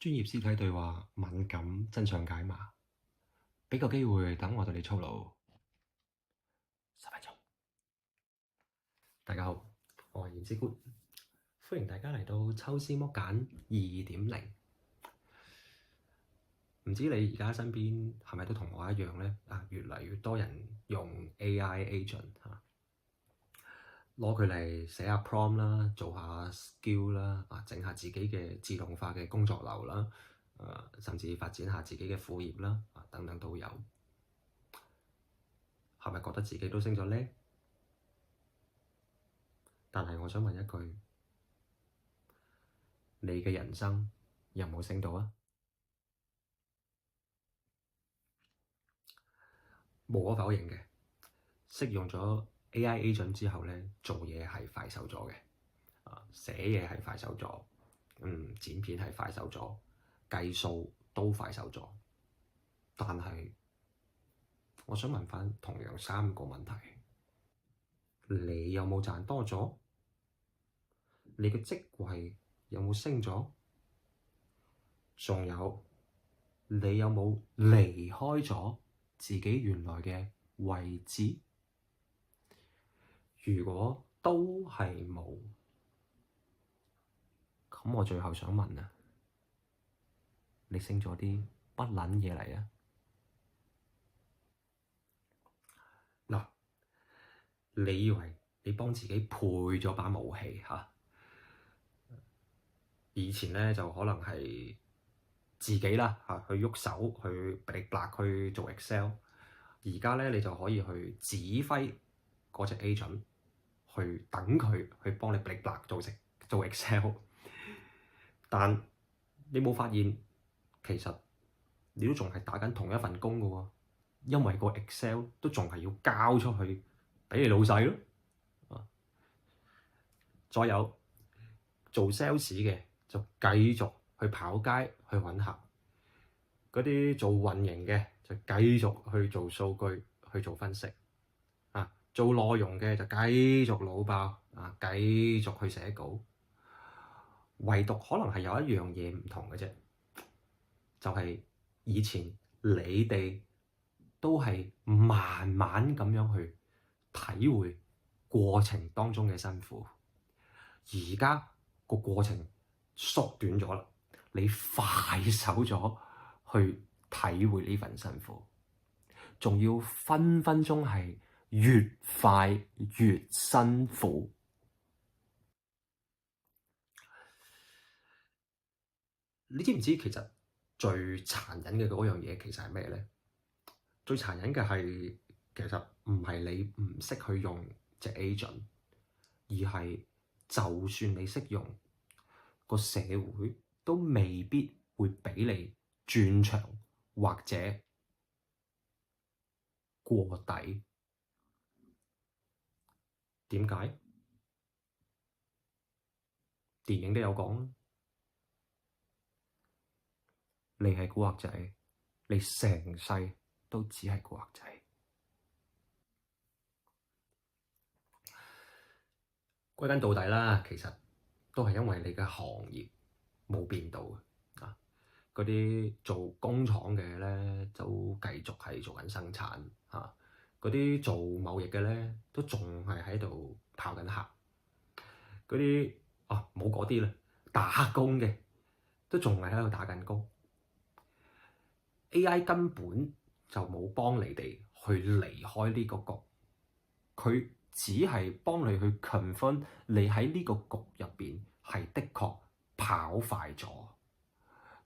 專業屍體對話，敏感真相解碼，俾個機會等我對你操勞10分鐘。大家好，我係言之官，歡迎大家嚟到抽絲剝繭2.0。唔知你而家身邊係咪都同我一樣呢？越嚟越多人用 AI agent 攞佢嚟寫下 prompt 啦，做下 skill 啦，整下自己嘅自動化嘅工作流啦，甚至發展下自己嘅副業啦，等等都有。係咪覺得自己都升咗呢？但係我想問一句，你嘅人生有冇升到啊？無可否認嘅，識用咗 AI agent 之後呢，做嘢係快手咗嘅，寫嘢係快手咗，剪片係快手咗，計數都快手咗。但係我想問翻同樣3個問題：你有冇賺多咗？你嘅職位有冇升咗？仲有，你有冇離開咗自己原來嘅位置？如果都係冇，咁我最後想問啊，你升咗啲乜撚嘢嚟啊？嗱，你以為你幫自己配咗把武器嚇？以前咧就可能係自己啦嚇，去喐手去 black 去做 Excel，而家咧你就可以去指揮嗰隻 agent，去等佢去幫你 black 做 Excel。但你冇發現其實你都仲係打緊同一份工㗎喎，因為個 Excel 都仲係要交出去俾你老細咯。再有做 sales 嘅就繼續去跑街去揾客，嗰啲做運營嘅就繼續去做數據去做分析，做內容嘅就繼續腦爆，繼續去寫稿。唯獨可能係有一樣嘢唔同嘅啫，就係以前你哋都係慢慢咁樣去體會過程當中嘅辛苦，而家個過程縮短咗啦，你快手咗去體會呢份辛苦，仲要分分鐘係越快越辛苦。你知唔知其實最殘忍嘅嗰樣嘢其實係咩呢？最殘忍嘅係其實唔係你唔識去用隻 agent，而係就算你識用，個社會都未必會俾你轉場或者過底。點解？電影都有講，你係古惑仔，你成世都只係古惑仔。歸根到底啦，其實都係因為你嘅行業冇變到啊！嗰啲做工廠嘅咧，都繼續係做緊生產嚇；嗰啲做貿易嘅咧，都仲係喺度跑緊客。嗰啲冇嗰啲啦，打工嘅都仲係喺度打緊工。AI 根本就冇幫你哋去離開呢個局，佢只係幫你去 confirm 你喺呢個局入邊係的確跑快咗，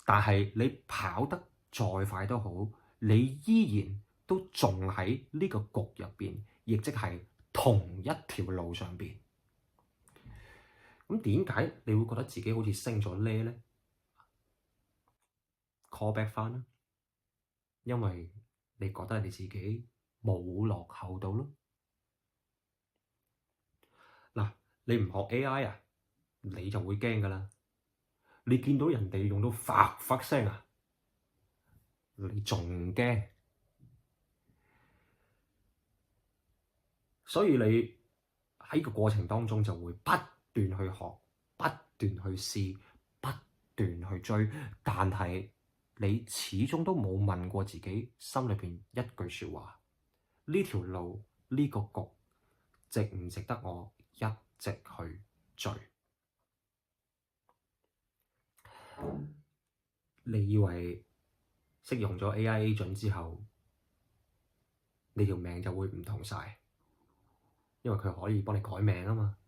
但係你跑得再快都好，你依然都仲喺呢個局入邊，亦即係同一條路上邊。咁點解你會覺得自己好似升咗呢？Call back 翻啦，因為你覺得你自己冇落後到咯。嗱，你唔學 AI 啊，你就會驚噶啦。你見到人哋用到發發聲啊，你仲驚。所以你喺個過程當中就會不斷去學，不斷去試，不斷去追，但係你始終都冇問過自己心裏邊一句説話：呢條路呢個局值唔值得我一直去追？你以為識用咗 AI agent 之後，你條命就會唔同晒？因為佢可以幫你改命啊嘛。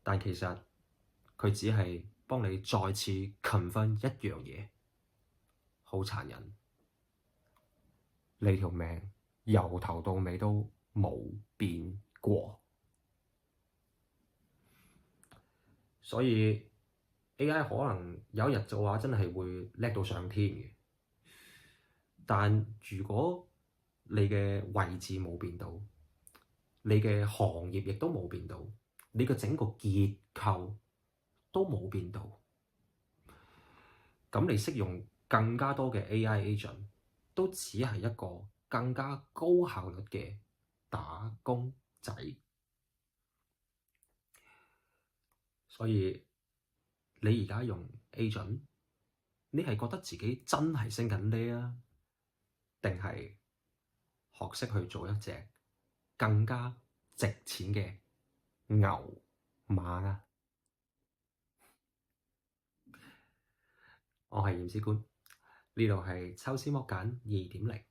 但其實佢只係幫你再次 confirm 一樣嘢，好殘忍。你條命由頭到尾都冇變過。所以 AI 可能有一日嘅話真係會叻到上天嘅，但如果你嘅位置冇變到，你嘅行業亦都冇變到，你嘅整個結構都冇變到，咁你識用更加多嘅 AI agent 都只係一個更加高效率嘅打工仔。所以你而家用 agent，你係覺得自己真係升緊呢啊？定係學識去做一隻更加值錢嘅牛馬啊？我係驗屍官，呢度係抽絲剝繭2.0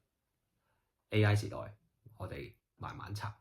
AI 時代，我哋慢慢拆。